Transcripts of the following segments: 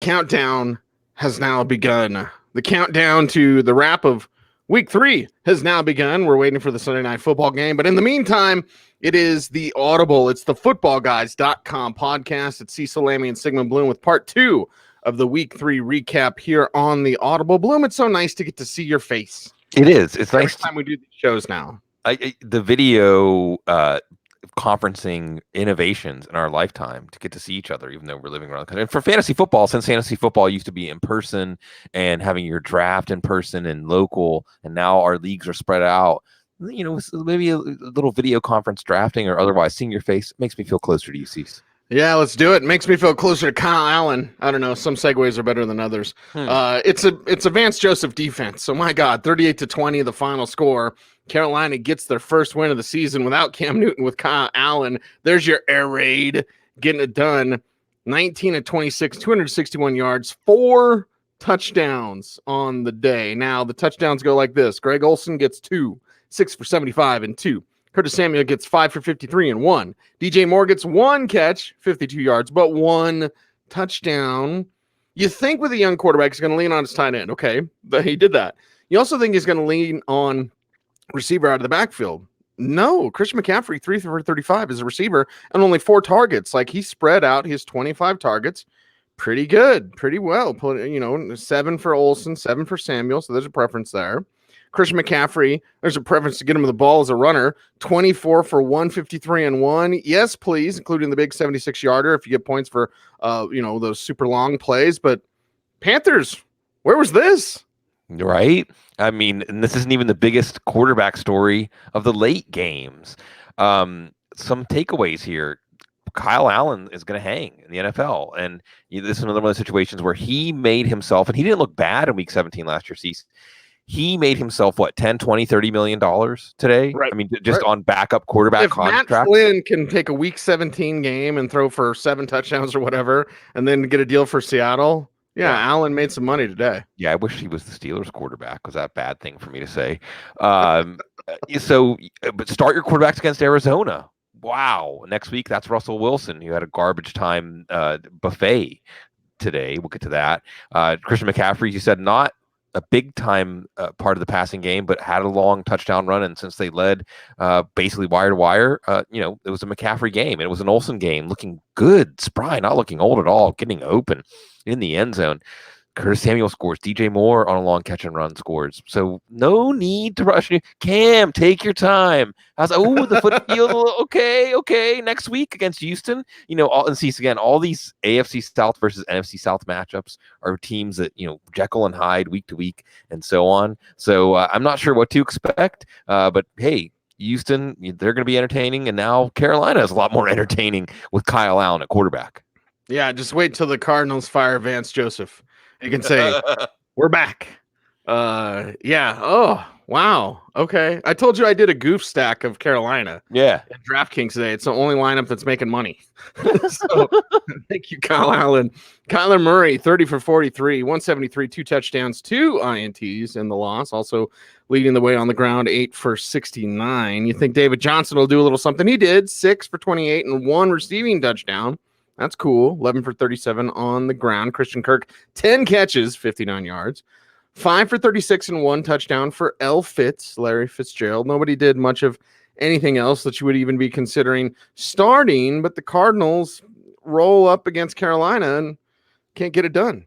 Countdown has now begun. The countdown to the wrap of week 3 has now begun. We're waiting for the Sunday night football game. But in the meantime, it is the Audible. It's the footballguys.com podcast. It's Cecil, Lammey, and Sigmund Bloom with part 2 of the week 3 recap here on the Audible. Bloom, it's so nice to get to see your face. It is. It's Every nice. time we do these shows now. The video conferencing innovations in our lifetime to get to see each other, even though we're living around the country. And for fantasy football, since fantasy football used to be in person and having your draft in person and local, and now our leagues are spread out, you know, maybe a little video conference drafting or otherwise, seeing your face makes me feel closer to you, Cease. Yeah, let's do it. Makes me feel closer to Kyle Allen. I don't know. Some segues are better than others. It's a Vance Joseph defense. So my God, 38-20, the final score. Carolina gets their first win of the season without Cam Newton, with Kyle Allen. There's your air raid getting it done. 19-26, 261 yards, 4 touchdowns on the day. Now the touchdowns go like this: Greg Olsen gets 2, 6 for 75 and 2. Curtis Samuel gets 5 for 53 and 1. DJ Moore gets 1 catch, 52 yards, but 1 touchdown. You think with a young quarterback, he's going to lean on his tight end. Okay, but he did that. You also think he's going to lean on receiver out of the backfield. No, Christian McCaffrey, 3 for 35 as a receiver and only 4 targets. Like, he spread out his 25 targets pretty good, pretty well. 7 for Olsen, 7 for Samuel, so there's a preference there. Christian McCaffrey, there's a preference to get him the ball as a runner. 24 for 153 and 1. Yes, please, including the big 76-yarder if you get points for those super long plays. But Panthers, where was this? Right? I mean, and this isn't even the biggest quarterback story of the late games. Some takeaways here. Kyle Allen is going to hang in the NFL. And this is another one of the situations where he made himself, and he didn't look bad in week 17 last year, Cease. He made himself, what, $10, $20, $30 million today? Right. I mean, just on backup quarterback contracts. If Matt Flynn can take a week 17 game and throw for 7 touchdowns or whatever, and then get a deal for Seattle, Allen made some money today. Yeah, I wish he was the Steelers quarterback. Was that a bad thing for me to say? But start your quarterbacks against Arizona. Wow. Next week, that's Russell Wilson, who had a garbage time buffet today. We'll get to that. Christian McCaffrey, you said, not a big time part of the passing game, but had a long touchdown run. And since they led basically wire to wire, it was a McCaffrey game, and it was an Olsen game, looking good, spry, not looking old at all, getting open in the end zone. Curtis Samuel scores. DJ Moore on a long catch and run scores. So no need to rush. Cam, take your time. I was like, the foot feels okay. Next week against Houston, and see again, all these AFC South versus NFC South matchups are teams that, Jekyll and Hyde week to week and so on. So I'm not sure what to expect. But hey, Houston, they're going to be entertaining. And now Carolina is a lot more entertaining with Kyle Allen at quarterback. Yeah, just wait till the Cardinals fire Vance Joseph. You can say, we're back. Oh, wow. Okay. I told you I did a goof stack of Carolina. Yeah. At DraftKings today. It's the only lineup that's making money. So thank you, Kyle Allen. Kyler Murray, 30 for 43, 173, 2 touchdowns, 2 INTs in the loss. Also leading the way on the ground, 8 for 69. You think David Johnson will do a little something? He did, 6 for 28 and 1 receiving touchdown. That's cool. 11 for 37 on the ground. Christian Kirk, 10 catches, 59 yards. 5 for 36 and 1 touchdown for Larry Fitzgerald. Nobody did much of anything else that you would even be considering starting, but the Cardinals roll up against Carolina and can't get it done.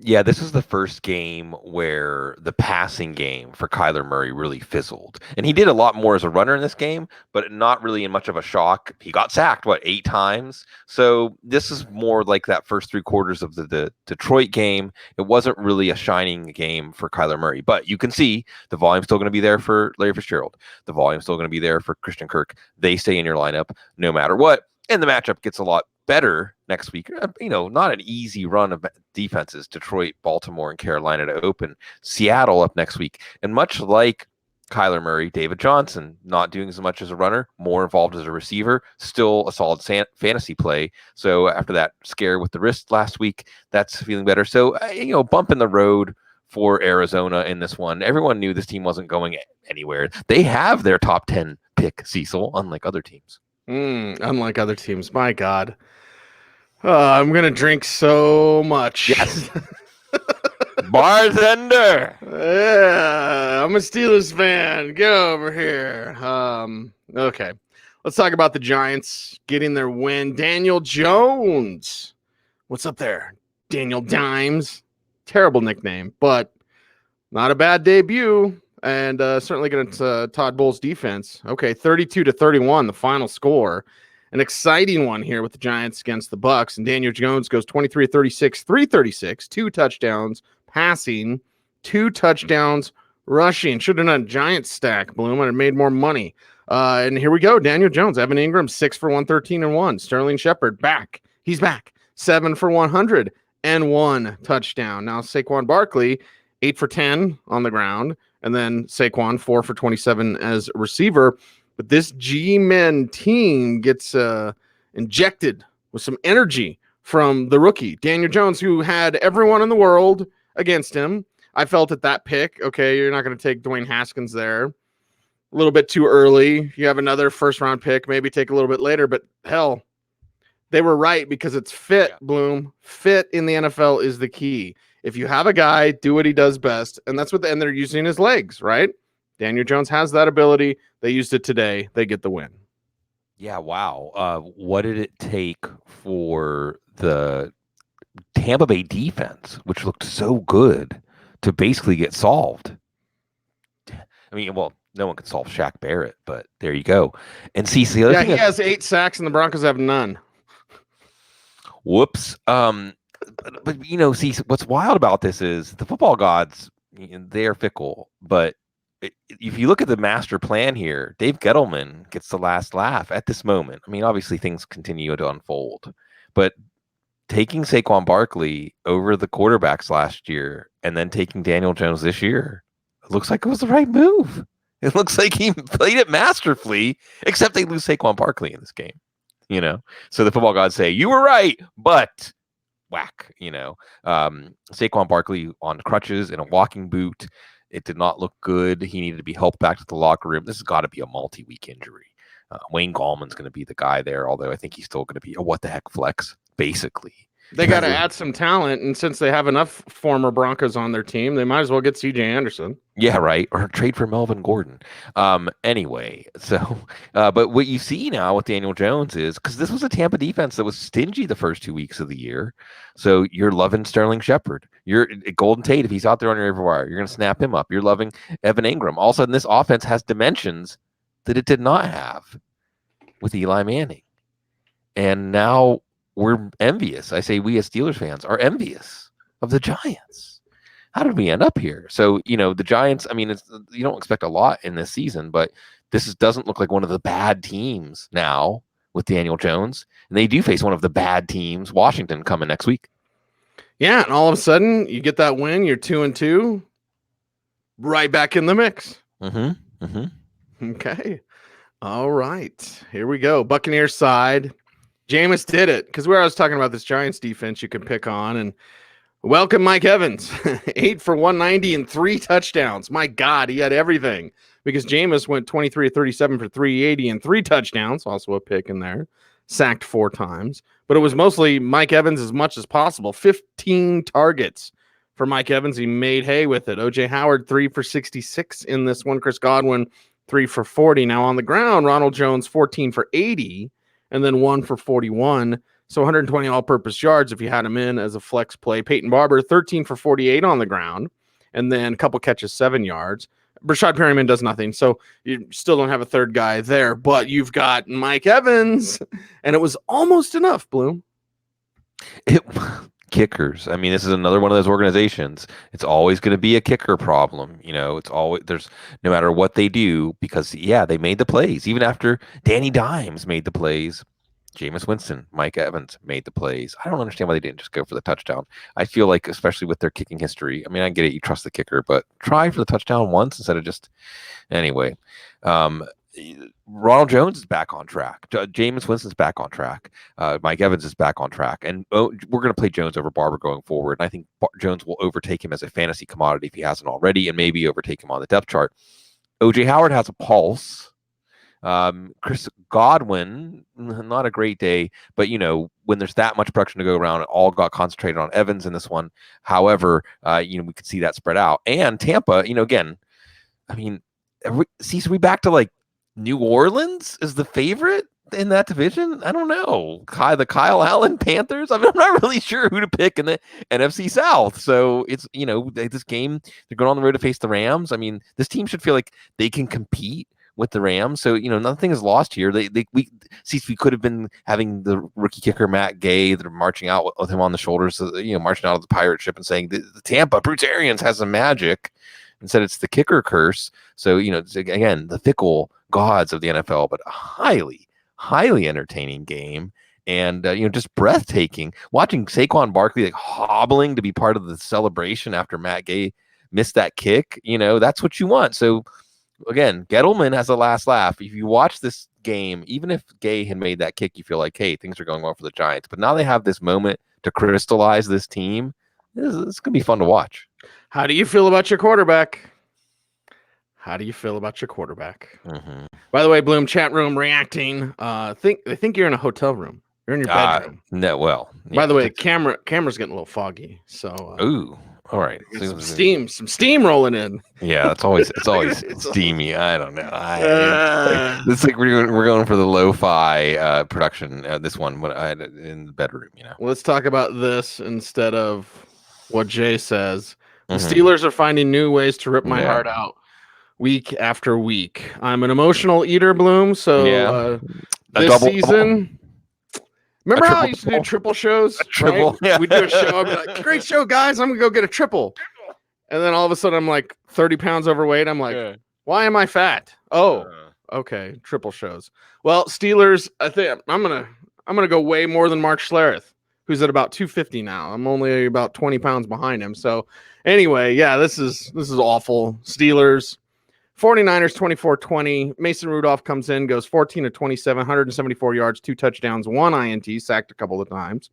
Yeah, this is the first game where the passing game for Kyler Murray really fizzled. And he did a lot more as a runner in this game, but not really in much of a shock. He got sacked, 8 times? So this is more like that first 3 quarters of the Detroit game. It wasn't really a shining game for Kyler Murray, but you can see the volume's still going to be there for Larry Fitzgerald. The volume's still going to be there for Christian Kirk. They stay in your lineup no matter what. And the matchup gets a lot better next week. Not an easy run of defenses, Detroit, Baltimore, and Carolina to open. Seattle up next week. And much like Kyler Murray, David Johnson, not doing as much as a runner, more involved as a receiver, still a solid fantasy play. So after that scare with the wrist last week, that's feeling better. So, bump in the road for Arizona in this one. Everyone knew this team wasn't going anywhere. They have their top 10 pick, Cecil, unlike other teams. Unlike other teams. My God. I'm gonna drink so much. Yes. Bartender. Yeah, I'm a Steelers fan. Get over here. Okay. Let's talk about the Giants getting their win. Daniel Jones. What's up there? Daniel Dimes. Terrible nickname, but not a bad debut. And certainly against Todd Bowles' defense. Okay, 32-31, the final score. An exciting one here with the Giants against the Bucs. And Daniel Jones goes 23-36, 336, 2 touchdowns passing, 2 touchdowns rushing. Should have done a Giant stack, Bloom, and it made more money. And here we go. Daniel Jones, Evan Ingram, 6 for 113 and 1. Sterling Shepard back. He's back. 7 for 100 and 1 touchdown. Now Saquon Barkley, 8 for 10 on the ground. And then Saquon, 4 for 27 as a receiver. But this G-Men team gets injected with some energy from the rookie, Daniel Jones, who had everyone in the world against him. I felt at that pick, okay, you're not going to take Dwayne Haskins there. A little bit too early. You have another first-round pick, maybe take a little bit later. But hell, they were right because it's fit, Bloom. Fit in the NFL is the key. If you have a guy, do what he does best, and that's what and they're using his legs, right? Daniel Jones has that ability. They used it today. They get the win. Yeah, wow. What did it take for the Tampa Bay defense, which looked so good, to basically get solved? I mean, well, no one can solve Shaq Barrett, but there you go. And Cecil, he has 8 sacks, and the Broncos have none. Whoops. But you know, see, what's wild about this is the football gods, they're fickle. But if you look at the master plan here, Dave Gettleman gets the last laugh at this moment. I mean, obviously things continue to unfold, but taking Saquon Barkley over the quarterbacks last year and then taking Daniel Jones this year, it looks like it was the right move. It looks like he played it masterfully, except they lose Saquon Barkley in this game. You know, so the football gods say, you were right, but whack, Saquon Barkley on crutches in a walking boot. It did not look good. He needed to be helped back to the locker room. This has got to be a multi-week injury. Wayne Gallman's going to be the guy there, although I think he's still going to be a what the heck flex, basically. They got to add some talent, and since they have enough former Broncos on their team, they might as well get C.J. Anderson. Yeah, right. Or trade for Melvin Gordon. Anyway, so, but what you see now with Daniel Jones is, because this was a Tampa defense that was stingy the first 2 weeks of the year. So you're loving Sterling Shepard. You're Golden Tate. If he's out there on your wire, you're going to snap him up. You're loving Evan Ingram. All of a sudden, this offense has dimensions that it did not have with Eli Manning. And now we're envious. I say we as Steelers fans are envious of the Giants. How did we end up here? So, the Giants, I mean, you don't expect a lot in this season, but this doesn't look like one of the bad teams now with Daniel Jones. And they do face one of the bad teams, Washington, coming next week. Yeah, and all of a sudden, you get that win, you're 2-2, right back in the mix. Mm-hmm. Mm-hmm. Okay. All right. Here we go. Buccaneers side. Jameis did it, because where I was talking about this Giants defense you can pick on, and welcome Mike Evans, 8 for 190 and 3 touchdowns. My God, he had everything, because Jameis went 23-37 for 380 and 3 touchdowns, also a pick in there, sacked 4 times, but it was mostly Mike Evans as much as possible. 15 targets for Mike Evans. He made hay with it. O.J. Howard, 3 for 66 in this one. Chris Godwin, 3 for 40. Now on the ground, Ronald Jones, 14 for 80. And then 1 for 41. So 120 all-purpose yards if you had him in as a flex play. Peyton Barber, 13 for 48 on the ground. And then a couple catches, 7 yards. Brashad Perryman does nothing. So you still don't have a third guy there. But you've got Mike Evans. And it was almost enough, Bloom. Kickers. I mean, this is another one of those organizations. It's always going to be a kicker problem. It's always, there's no matter what they do, because they made the plays. Even after Danny Dimes made the plays, Jameis Winston, Mike Evans made the plays. I don't understand why they didn't just go for the touchdown. I feel like, especially with their kicking history, I mean, I get it, you trust the kicker, but try for the touchdown once instead of just anyway. Ronald Jones is back on track. Jameis Winston's back on track. Mike Evans is back on track. And we're going to play Jones over Barber going forward. And I think Jones will overtake him as a fantasy commodity if he hasn't already, and maybe overtake him on the depth chart. O.J. Howard has a pulse. Chris Godwin, not a great day, but when there's that much production to go around, it all got concentrated on Evans in this one. However, we could see that spread out. And Tampa, again, I mean, are we back to like New Orleans is the favorite in that division? I don't know. The Kyle Allen Panthers. I mean, I'm not really sure who to pick in the NFC South. So it's this game, they're going on the road to face the Rams. I mean, this team should feel like they can compete with the Rams. So nothing is lost here. We could have been having the rookie kicker Matt Gay that are marching out with him on the shoulders, marching out of the pirate ship and saying the Tampa Brutarians has some magic. Instead, it's the kicker curse. So, it's, again, the fickle gods of the NFL, but a highly, highly entertaining game. And, just breathtaking. Watching Saquon Barkley hobbling to be part of the celebration after Matt Gay missed that kick, that's what you want. So, again, Gettleman has a last laugh. If you watch this game, even if Gay had made that kick, you feel like, hey, things are going well for the Giants. But now they have this moment to crystallize this team. It's going to be fun to watch. How do you feel about your quarterback? Mm-hmm. By the way, Bloom, chat room reacting. I think you're in a hotel room. You're in your bedroom. No, well. Yeah, by the way, camera's getting a little foggy. So ooh, all right. Some steam rolling in. Yeah, it's always steamy. I don't know. It's like we're going for the lo-fi production. This one in the bedroom. Let's talk about this instead of what Jay says. The Steelers are finding new ways to rip my heart out week after week. I'm an emotional eater, Bloom. So this season, remember how I used to do triple shows? Triple, right? Yeah. We do a show. I'd be like, great show, guys. I'm going to go get a triple. And then all of a sudden, I'm like 30 pounds overweight. I'm like, why am I fat? Oh, okay. Triple shows. Well, Steelers, I think I'm gonna go way more than Mark Schlereth, who's at about 250 now. I'm only about 20 pounds behind him. So anyway, this is awful. Steelers, 49ers 24-20. Mason Rudolph comes in, goes 14 of 27, 174 yards, 2 touchdowns, 1 INT, sacked a couple of times.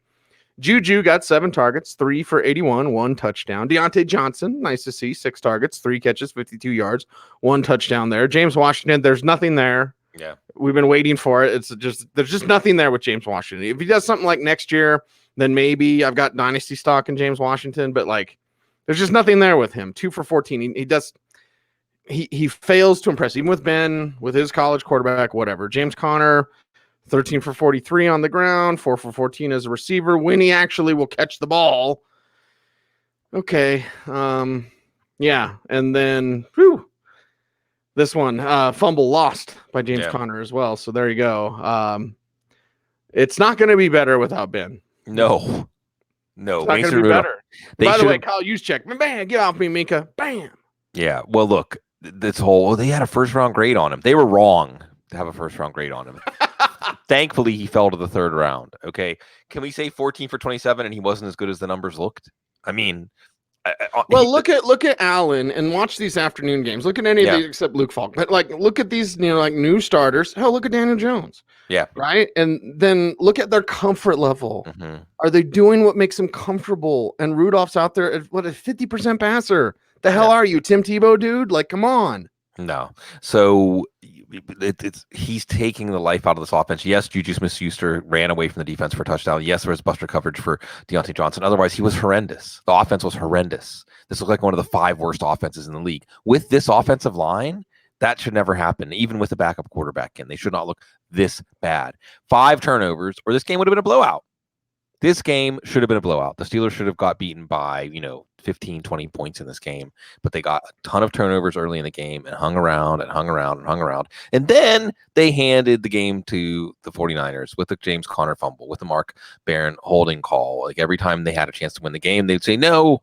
Juju got 7 targets, 3 for 81, 1 touchdown. Deontay Johnson, nice to see, 6 targets, 3 catches, 52 yards, 1 touchdown there. James Washington, there's nothing there. Yeah. We've been waiting for it. There's just nothing there with James Washington. If he does something like next year, then maybe I've got dynasty stock in James Washington, but there's just nothing there with him. 2 for 14. He fails to impress, even with Ben, with his college quarterback, whatever. James Conner, 13 for 43 on the ground, 4 for 14 as a receiver. When he actually will catch the ball. Okay. Yeah. And then, this one, fumble lost by James Conner as well. So there you go. It's not going to be better without Ben. No. It's not going to be better. By the way, Kyle Juszczyk, bam, get off me, Minka. Bam. Yeah. Well, look, they had a first-round grade on him. They were wrong to have a first-round grade on him. Thankfully, he fell to the 3rd round. Okay. Can we say 14 for 27 and he wasn't as good as the numbers looked? I mean, look at Allen and watch these afternoon games. Look at any of these except Luke Falk. But look at these, new starters. Hell, look at Daniel Jones. Yeah. Right. And then look at their comfort level. Mm-hmm. Are they doing what makes them comfortable? And Rudolph's out there at a 50% passer. The hell are you, Tim Tebow, dude? Come on. No. So he's taking the life out of this offense. Yes, Juju Smith-Schuster ran away from the defense for a touchdown. Yes, there was buster coverage for Deontay Johnson. Otherwise, he was horrendous. The offense was horrendous. This looked like one of the 5 worst offenses in the league. With this offensive line, that should never happen, even with the backup quarterback in. They should not look this bad. 5 turnovers, or this game would have been a blowout. This game should have been a blowout. The Steelers should have got beaten by, 15, 20 points in this game, but they got a ton of turnovers early in the game and hung around. And then they handed the game to the 49ers with the James Conner fumble, with the Mark Barron holding call. Every time they had a chance to win the game, they'd say, no,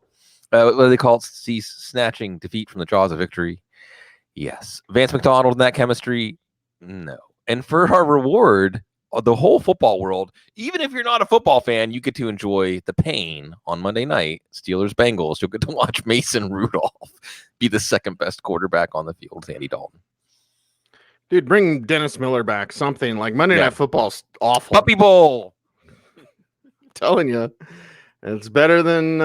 what do they call it? Snatching defeat from the jaws of victory. Yes. Vance McDonald and that chemistry. No. And for our reward, the whole football world, even if you're not a football fan, you get to enjoy the pain on Monday night. Steelers Bengals. You'll get to watch Mason Rudolph be the 2nd best quarterback on the field with Andy Dalton. Dude, bring Dennis Miller back. Something like Monday Night Football's awful. Puppy Bowl. I'm telling you. It's better than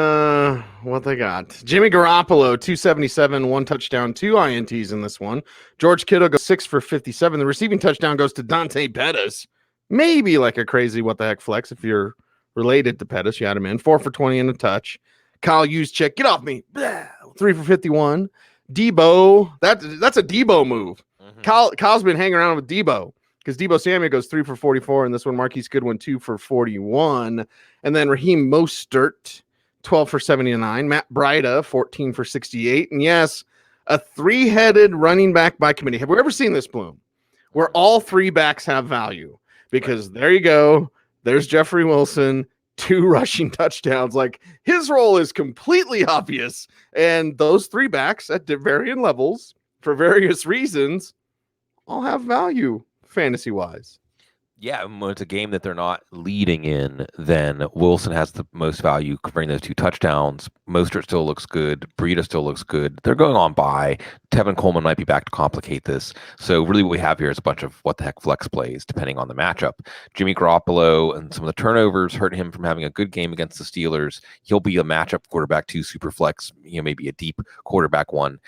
what they got. Jimmy Garoppolo, 277, 1 touchdown, 2 INTs in this one. George Kittle goes 6 for 57. The receiving touchdown goes to Dante Pettis. Maybe like a crazy what the heck flex if you're related to Pettis. You had him in 4 for 20 and a touch. Kyle Juszczyk, get off me. Blah, 3 for 51. Debo, that's a Debo move. Kyle's been hanging around with Debo because Debo Samuel goes 3 for 44, and this one Marquise Goodwin 2 for 41. And then Raheem Mostert, 12 for 79. Matt Breida, 14 for 68. And yes, a 3-headed running back by committee. Have we ever seen this, Bloom? Where all 3 backs have value? Because there you go. There's Jeffrey Wilson, 2 rushing touchdowns. Like, his role is completely obvious. And those 3 backs at varying levels for various reasons all have value fantasy-wise. Yeah, when it's a game that they're not leading in, then Wilson has the most value covering those 2 touchdowns. Mostert still looks good. Breida still looks good. They're going on by. Tevin Coleman might be back to complicate this. So really what we have here is a bunch of what the heck flex plays, depending on the matchup. Jimmy Garoppolo and some of the turnovers hurt him from having a good game against the Steelers. He'll be a matchup quarterback 2, super flex, maybe a deep quarterback 1.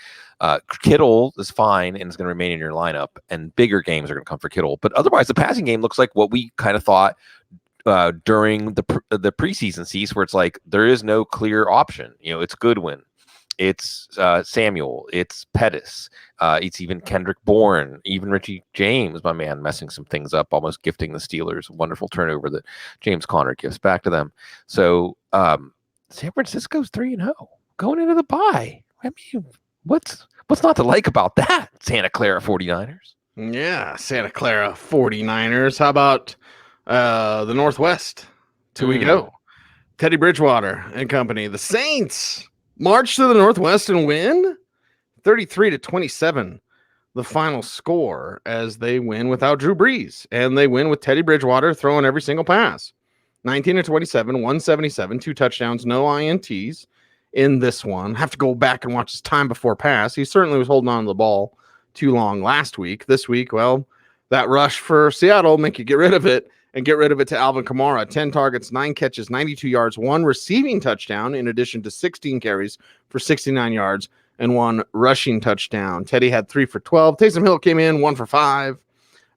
Kittle is fine and is going to remain in your lineup, and bigger games are going to come for Kittle. But otherwise, the passing game looks like what we kind of thought during the preseason season, where it's like there is no clear option. It's Goodwin, it's Samuel, it's Pettis, it's even Kendrick Bourne, even Richie James, my man, messing some things up, almost gifting the Steelers a wonderful turnover that James Conner gives back to them. So San Francisco's 3-0 going into the bye. I mean, what's not to like about that, Santa Clara 49ers? Yeah, Santa Clara 49ers. How about the Northwest? Till we go. Teddy Bridgewater and company. The Saints march to the Northwest and win 33-27. The final score as they win without Drew Brees. And they win with Teddy Bridgewater throwing every single pass. 19-27, 177, 2 touchdowns, no INTs. In this one, have to go back and watch his time before pass. He certainly was holding on to the ball too long last week. This week, well, that rush for Seattle make you get rid of it and get rid of it to Alvin Kamara. 10 targets, 9 catches, 92 yards, 1 receiving touchdown, in addition to 16 carries for 69 yards and 1 rushing touchdown. Teddy had 3 for 12. Taysom Hill came in 1 for 5.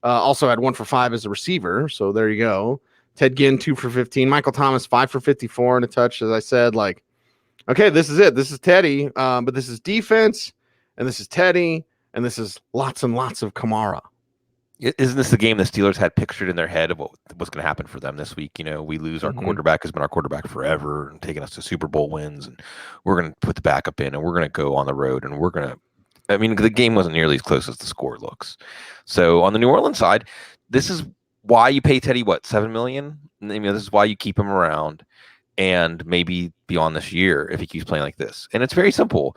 Also had 1 for 5 as a receiver. So there you go. Ted Ginn 2 for 15. Michael Thomas 5 for 54 and a touch. As I said, like, okay, this is it. This is Teddy, but this is defense, and this is Teddy, and this is lots and lots of Kamara. Isn't this the game the Steelers had pictured in their head of what was going to happen for them this week? We lose our quarterback, has been our quarterback forever and taken us to Super Bowl wins, and we're going to put the backup in, and we're going to go on the road, and we're going to – I mean, the game wasn't nearly as close as the score looks. So on the New Orleans side, this is why you pay Teddy, $7 million? This is why you keep him around. And maybe beyond this year, if he keeps playing like this. And it's very simple.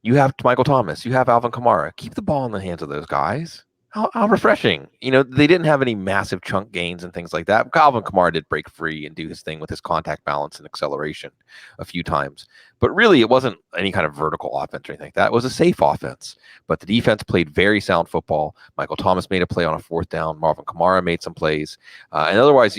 You have Michael Thomas. You have Alvin Kamara. Keep the ball in the hands of those guys. How refreshing. They didn't have any massive chunk gains and things like that. Alvin Kamara did break free and do his thing with his contact balance and acceleration a few times. But really, it wasn't any kind of vertical offense or anything like that. It was a safe offense. But the defense played very sound football. Michael Thomas made a play on a 4th down. Marvin Kamara made some plays. And otherwise,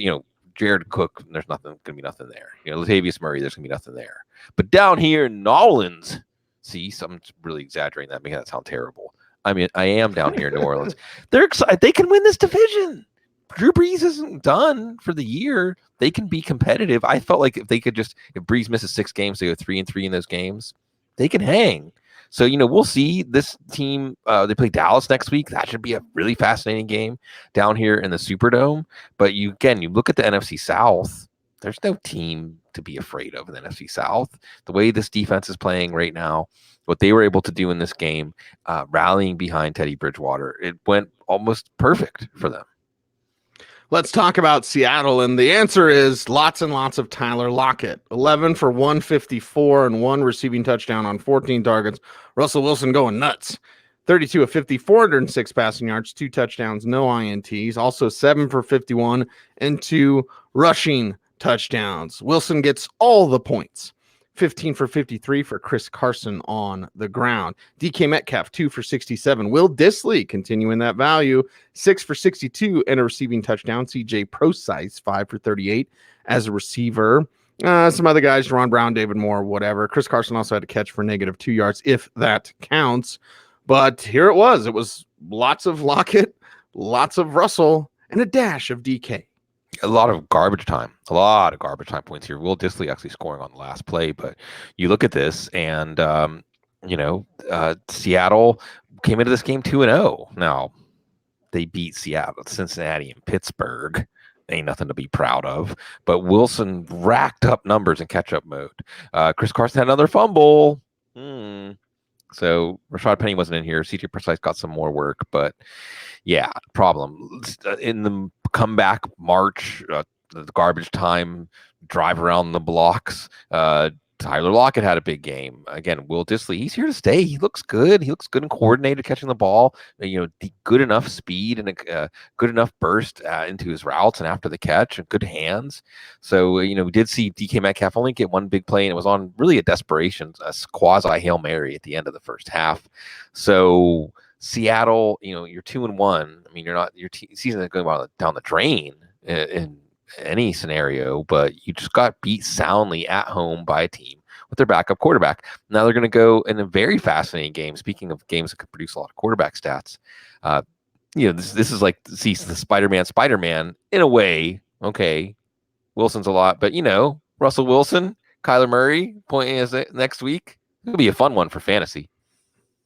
Jared Cook, there's going to be nothing there. Latavius Murray, there's going to be nothing there. But down here in New Orleans, see, someone's really exaggerating that, making that sound terrible. I mean, I am down here in New Orleans. They're excited. They can win this division. Drew Brees isn't done for the year. They can be competitive. I felt like if Brees misses 6 games, they go 3-3 in those games, they can hang. So, we'll see this team. They play Dallas next week. That should be a really fascinating game down here in the Superdome. But you look at the NFC South, there's no team to be afraid of in the NFC South. The way this defense is playing right now, what they were able to do in this game, rallying behind Teddy Bridgewater, it went almost perfect for them. Let's talk about Seattle, and the answer is lots and lots of Tyler Lockett. 11 for 154 and 1 receiving touchdown on 14 targets. Russell Wilson going nuts. 32 of 50, 406 passing yards, 2 touchdowns, no INTs. Also 7 for 51 and 2 rushing touchdowns. Wilson gets all the points. 15 for 53 for Chris Carson on the ground. DK Metcalf, 2 for 67. Will Dissly continuing that value, 6 for 62 and a receiving touchdown. CJ Procise, 5 for 38 as a receiver. Some other guys, Jerron Brown, David Moore, whatever. Chris Carson also had to catch for negative 2 yards, if that counts. But here it was. It was lots of Lockett, lots of Russell, and a dash of DK. A lot of garbage time points here. Will Dissly actually scoring on the last play, but you look at this and Seattle came into this game 2-0. Now they beat Seattle, Cincinnati, and Pittsburgh. Ain't nothing to be proud of. But Wilson racked up numbers in catch-up mode. Chris Carson had another fumble. So Rashad Penny wasn't in here. CJ Precise got some more work, but yeah, problem in the comeback march, the garbage time drive around the blocks. Tyler Lockett had a big game. Again, Will Dissly, he's here to stay. He looks good. He looks good and coordinated catching the ball. Good enough speed and a good enough burst into his routes and after the catch and good hands. So, we did see DK Metcalf only get one big play, and it was on really a desperation, a quasi Hail Mary at the end of the first half. So Seattle, you're 2-1. I mean, you're not, your season is going down the drain in any scenario, but you just got beat soundly at home by a team with their backup quarterback. Now they're going to go in a very fascinating game. Speaking of games that could produce a lot of quarterback stats, this is like the Spider-Man in a way. Okay, Wilson's a lot, but Russell Wilson, Kyler Murray pointing as next week. It'll be a fun one for fantasy.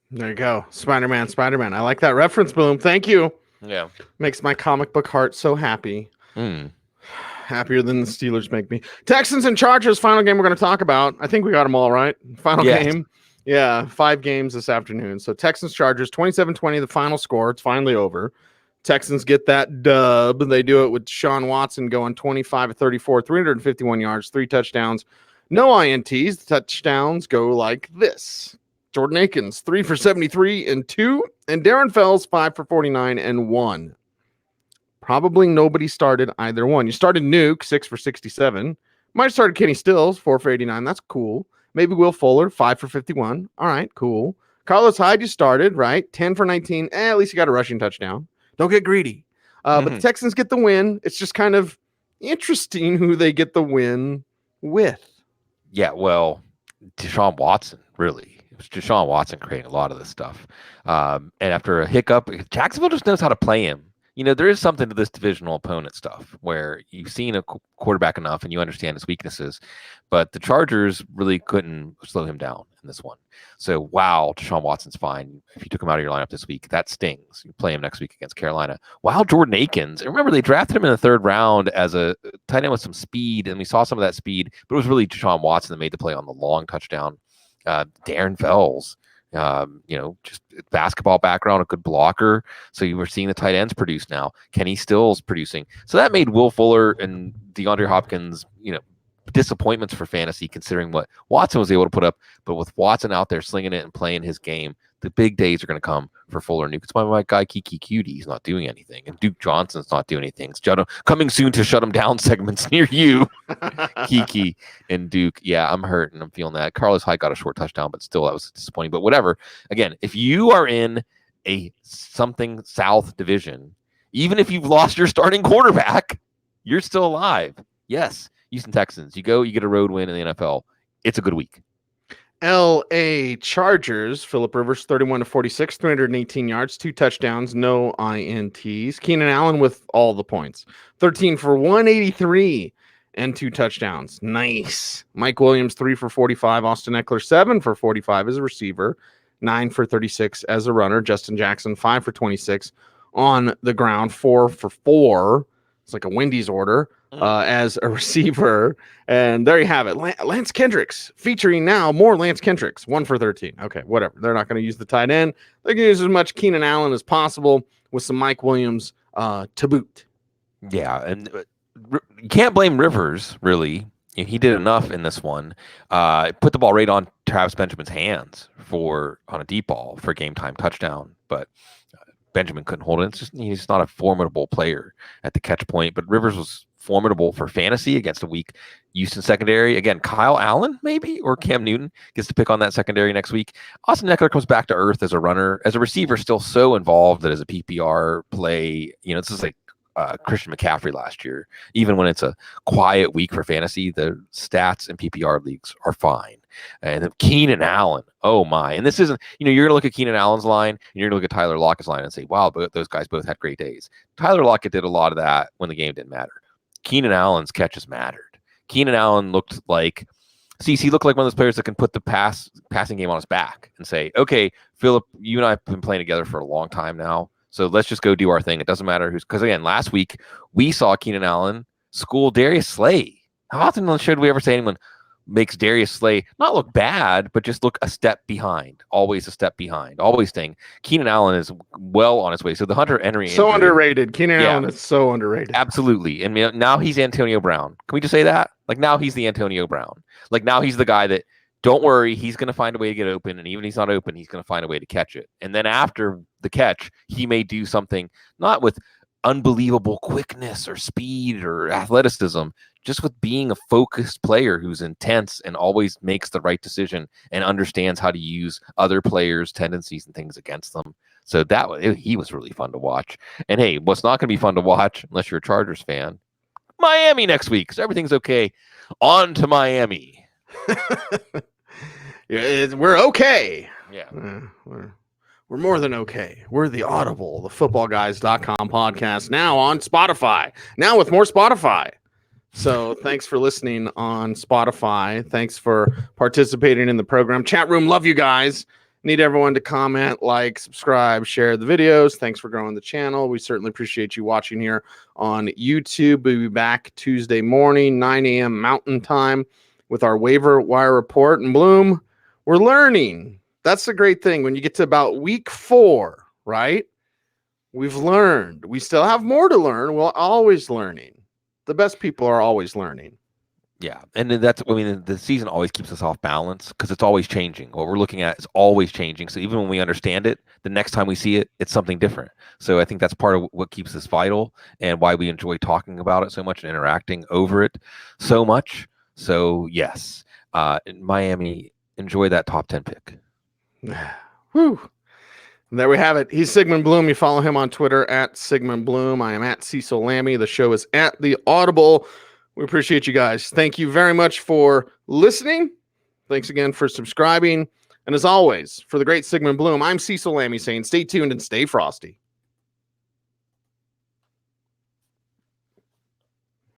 There you go, Spider-Man. I like that reference, Boom. Thank you. Yeah, makes my comic book heart so happy. Happier than the Steelers make me. Texans and Chargers, final game we're going to talk about. I think we got them all right. Final game. Yeah, 5 games this afternoon. So Texans, Chargers, 27-20, the final score. It's finally over. Texans get that dub. They do it with Deshaun Watson going 25 of 34, 351 yards, 3 touchdowns. No INTs. The touchdowns go like this. Jordan Akins, 3 for 73 and 2. And Darren Fells, 5 for 49 and 1. Probably nobody started either one. You started Nuke, 6 for 67. Might have started Kenny Stills, 4 for 89. That's cool. Maybe Will Fuller, 5 for 51. All right, cool. Carlos Hyde, you started, right? 10 for 19. At least you got a rushing touchdown. Don't get greedy. But the Texans get the win. It's just kind of interesting who they get the win with. Yeah, well, Deshaun Watson, really. It was Deshaun Watson creating a lot of this stuff. And after a hiccup, Jacksonville just knows how to play him. There is something to this divisional opponent stuff where you've seen a quarterback enough and you understand his weaknesses, but the Chargers really couldn't slow him down in this one. So, wow, Deshaun Watson's fine. If you took him out of your lineup this week, that stings. You play him next week against Carolina. Wow, Jordan Akins. And remember, they drafted him in the 3rd round as a tight end with some speed, and we saw some of that speed, but it was really Deshaun Watson that made the play on the long touchdown. Darren Fells. Just basketball background, a good blocker. So you were seeing the tight ends produce now. Kenny Stills producing. So that made Will Fuller and DeAndre Hopkins, disappointments for fantasy considering what Watson was able to put up. But with Watson out there slinging it and playing his game, the big days are going to come for Fuller and Nuke. It's my guy Kiki Cutie. He's not doing anything. And Duke Johnson's not doing anything. Coming soon to shut him down segments near you. Kiki and Duke. Yeah, I'm hurt and I'm feeling that. Carlos Hyde got a short touchdown, but still that was disappointing. But whatever. Again, if you are in a something South division, even if you've lost your starting quarterback, you're still alive. Yes, Houston Texans. You get a road win in the NFL. It's a good week. LA Chargers, Phillip Rivers, 31 to 46, 318 yards, 2 touchdowns, no INTs. Keenan Allen with all the points, 13 for 183 and 2 touchdowns. Nice. Mike Williams, 3 for 45. Austin Eckler, 7 for 45 as a receiver, 9 for 36 as a runner. Justin Jackson, 5 for 26 on the ground, 4 for 4. It's like a Wendy's order. As a receiver. And there you have it. Lance Kendricks featuring now more Lance Kendricks, 1 for 13. Okay, whatever. They're not going to use the tight end. They're going to use as much Keenan Allen as possible with some Mike Williams to boot. Yeah, and you can't blame Rivers, really. He did enough in this one. Put the ball right on Travis Benjamin's hands on a deep ball for a game time touchdown, but Benjamin couldn't hold it. He's not a formidable player at the catch point, but Rivers was formidable for fantasy against a weak Houston secondary. Again, Kyle Allen maybe or Cam Newton gets to pick on that secondary next week. Austin Eckler comes back to earth as a runner. As a receiver, still so involved that as a PPR play, this is like Christian McCaffrey last year. Even when it's a quiet week for fantasy, the stats in PPR leagues are fine. And then Keenan Allen, oh my. And this isn't, you're going to look at Keenan Allen's line, and you're going to look at Tyler Lockett's line and say, wow, but those guys both had great days. Tyler Lockett did a lot of that when the game didn't matter. Keenan Allen's catches mattered. Keenan Allen looked like he looked like one of those players that can put the passing game on his back and say, okay, Philip, you and I have been playing together for a long time now, so let's just go do our thing. It doesn't matter because again, last week we saw Keenan Allen school Darius Slay. How often should we ever say anyone makes Darius Slay not look bad, but just look a step behind, always a step behind, always saying Keenan Allen is well on his way. So the Hunter Henry so injury, underrated. Keenan Allen is so underrated. Absolutely. And now he's Antonio Brown. Can we just say that? Like now he's the Antonio Brown. Like now he's the guy that don't worry, he's going to find a way to get open. And even if he's not open, he's going to find a way to catch it. And then after the catch, he may do something not with unbelievable quickness or speed or athleticism, just with being a focused player who's intense and always makes the right decision and understands how to use other players' tendencies and things against them. So he was really fun to watch. And hey, what's not going to be fun to watch unless you're a Chargers fan? Miami next week, so everything's okay. On to Miami. We're okay. Yeah. We're more than okay. We're the Audible, the footballguys.com podcast, now on Spotify. Now with more Spotify. So thanks for listening on Spotify. Thanks for participating in the program. Chat room, love you guys. Need everyone to comment, like, subscribe, share the videos. Thanks for growing the channel. We certainly appreciate you watching here on YouTube. We'll be back Tuesday morning, 9 a.m. Mountain Time with our waiver wire report. And Bloom, we're learning. That's the great thing. When you get to about week 4, right? We've learned. We still have more to learn. We're always learning. The best people are always learning. Yeah, and the season always keeps us off balance because it's always changing. What we're looking at is always changing. So even when we understand it, the next time we see it, it's something different. So I think that's part of what keeps us vital and why we enjoy talking about it so much and interacting over it so much. So yes, in Miami, enjoy that top 10 pick. Whew. And there we have it. He's Sigmund Bloom. You follow him on Twitter at Sigmund Bloom. I am at Cecil Lammey. The show is at The Audible. We appreciate you guys. Thank you very much for listening. Thanks again for subscribing. And as always, for the great Sigmund Bloom, I'm Cecil Lammey saying stay tuned and stay frosty.